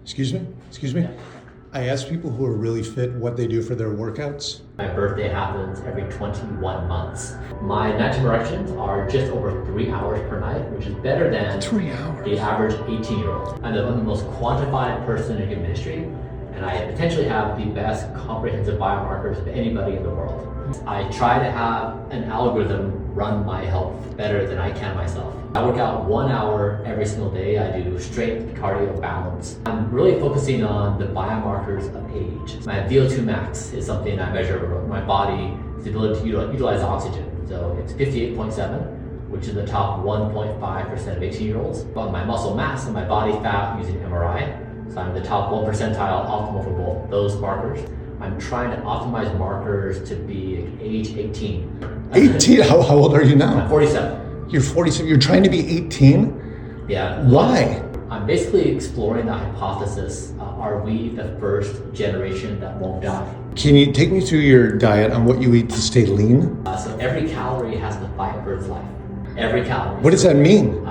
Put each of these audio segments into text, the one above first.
Excuse me? Excuse me? Yeah. I ask people who are really fit what they do for their workouts. My birthday happens every 21 months. My nighttime erections are just over 3 hours per night, which is better than 3 hours. the average 18-year-old. I'm the most quantified person in human history, and I potentially have the best comprehensive biomarkers of anybody in the world. I try to have an algorithm run my health better than I can myself. I work out 1 hour every single day. I do strength, cardio, balance. I'm really focusing on the biomarkers of age. My VO2 max is something I measure my body, its ability to utilize oxygen. So it's 58.7, which is the top 1.5% of 18-year-olds. But my muscle mass and my body fat using MRI, so I'm the top 1 percentile optimal for both those markers. I'm trying to optimize markers to be age 18. 18? How old are you now? I'm 47. You're 47. You're trying to be 18? Yeah. Why? I'm basically exploring the hypothesis, are we the first generation that won't die? Can you take me through your diet on what you eat to stay lean? So every calorie has to fight for its life. Every calorie. What does that mean?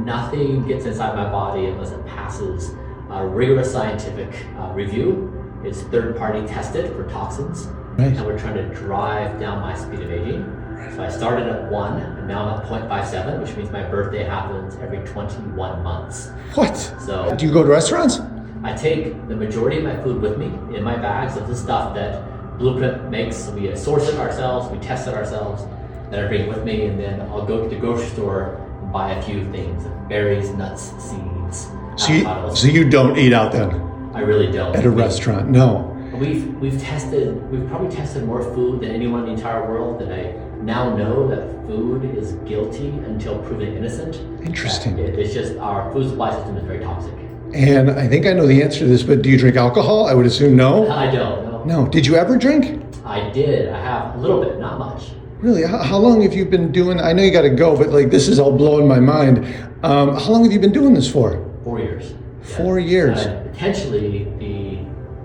Nothing gets inside my body unless it passes a rigorous scientific review. It's third-party tested for toxins. Right. And we're trying to drive down my speed of aging. So I started at 1, and now I'm at 0.57, which means my birthday happens every 21 months. What? So Do you go to restaurants? I take the majority of my food with me in my bags of the stuff that Blueprint makes. We source it ourselves, we test it ourselves, then I bring it with me, and then I'll go to the grocery store and buy a few things, berries, nuts, seeds, avocados. So you don't eat out then? I really don't. At a restaurant? No. We've probably tested more food than anyone in the entire world, and I now know that food is guilty until proven innocent. Interesting. It's just our food supply system is very toxic. And I think I know the answer to this, but do you drink alcohol? I would assume no. I don't, no. No. Did you ever drink? I did. I have a little bit, not much. Really? How long have you been doing? I know you got to go, but like this is all blowing my mind. How long have you been doing this for? 4 years. 4 years. Potentially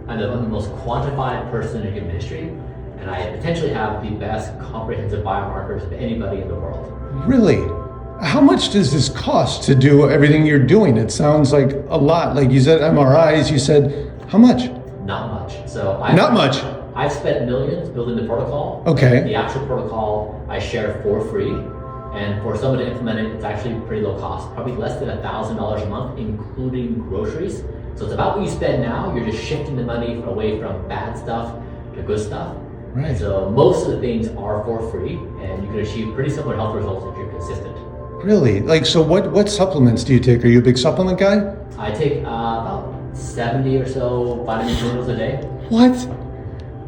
I'm the most quantified person in human history, and I potentially have the best comprehensive biomarkers of anybody in the world. Really? How much does this cost to do everything you're doing? It sounds like a lot. Like you said MRIs, you said, how much? Not much. Not much? I've spent millions building the protocol. Okay. The actual protocol I share for free, and for someone to implement it, it's actually pretty low cost, probably less than $1,000 a month, including groceries. So it's about what you spend now. You're just shifting the money away from bad stuff to good stuff. Right. And so most of the things are for free, and you can achieve pretty similar health results if you're consistent. Really? Like, so what supplements do you take? Are you a big supplement guy? I take about 70 or so vitamin minerals a day. What?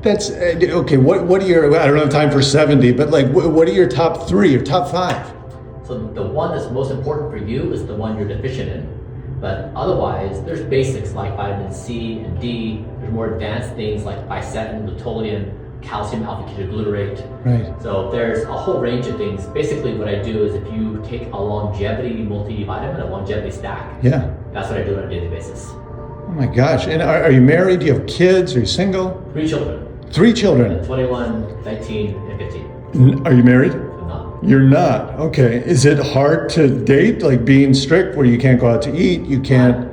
That's, okay, what are your, I don't have time for 70, but like, what are your top 3 or top 5? So the one that's most important for you is the one you're deficient in. But otherwise, there's basics like vitamin C and D. There's more advanced things like bisetin, luteolin, calcium alpha-ketoglutarate. Right. So there's a whole range of things. Basically what I do is if you take a longevity multivitamin, a longevity stack, Yeah. that's what I do on a daily basis. Oh my gosh. And are you married? Do you have kids? Are you single? 3 children, 3 children. 21, 19, and 15. Are you married? I'm not. You're not. Okay. Is it hard to date, like being strict where you can't go out to eat, you can't,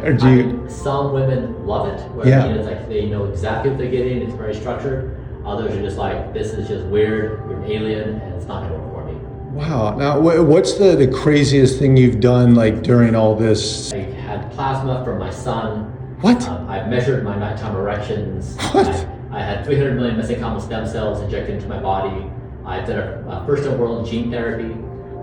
or do you? Some women love it, where Yeah. it's like they know exactly what they're getting, it's very structured. Others are just like, this is just weird, you're an alien, and it's not gonna work for me. Wow. Now, what's the craziest thing you've done like during all this? I had plasma from my son. What? I've measured my nighttime erections. What? I had 300 million mesenchymal stem cells injected into my body. I've done a first in the world gene therapy.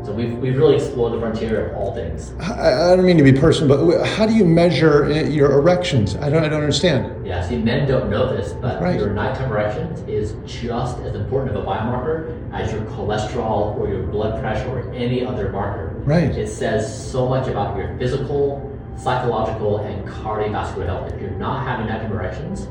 So we've really explored the frontier of all things. I don't mean to be personal, but how do you measure your erections? I don't understand. Yeah, see, men don't know this, but Right. your nighttime erections is just as important of a biomarker as your cholesterol or your blood pressure or any other marker. Right. It says so much about your physical, psychological, and cardiovascular health. If you're not having nighttime erections,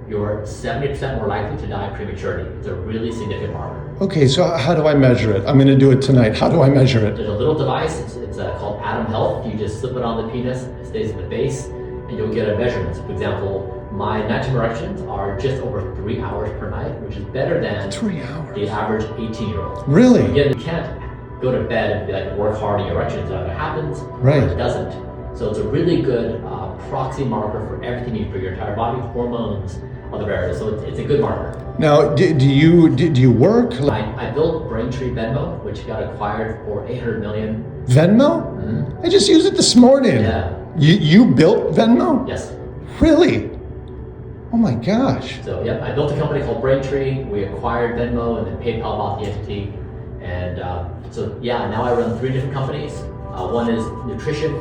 you're 70% more likely to die prematurely. It's a really significant marker. Okay, so how do I measure it? I'm going to do it tonight. How do I measure it? There's a little device, it's called Atom Health. You just slip it on the penis, it stays at the base, and you'll get a measurement. For example, my nighttime erections are just over 3 hours per night, which is better than 3 hours. the average 18-year-old. Really? Again, you can't go to bed and be like, work hard on your erections. It either happens or Right. it doesn't. So it's a really good proxy marker for everything you do for your entire body, hormones, other variables. So it's a good marker. Now, do you work? I built Braintree VENMO, which got acquired for $800 million. Venmo? Mm-hmm. I just used it this morning. Yeah. You built Venmo? Yes. Really? Oh my gosh. So yeah, I built a company called Braintree. We acquired Venmo, and then PayPal bought the entity. And so yeah, now I run 3 different companies. One is nutrition,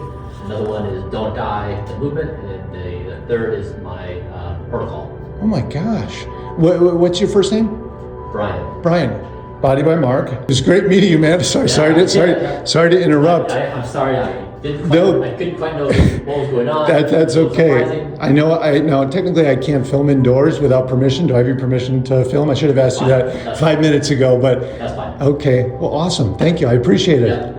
another one is Don't Die, the movement, and then the third is my protocol. Oh my gosh. What's your first name? Bryan. Brian. Body by Mark. It was great meeting you, man. Sorry to interrupt. I'm sorry. I couldn't quite know what was going on. That's okay. Surprising. I know. Technically, I can't film indoors without permission. Do I have your permission to film? I should have asked you that 5 minutes ago, but That's fine. okay. Well, awesome. Thank you. I appreciate it. Yeah.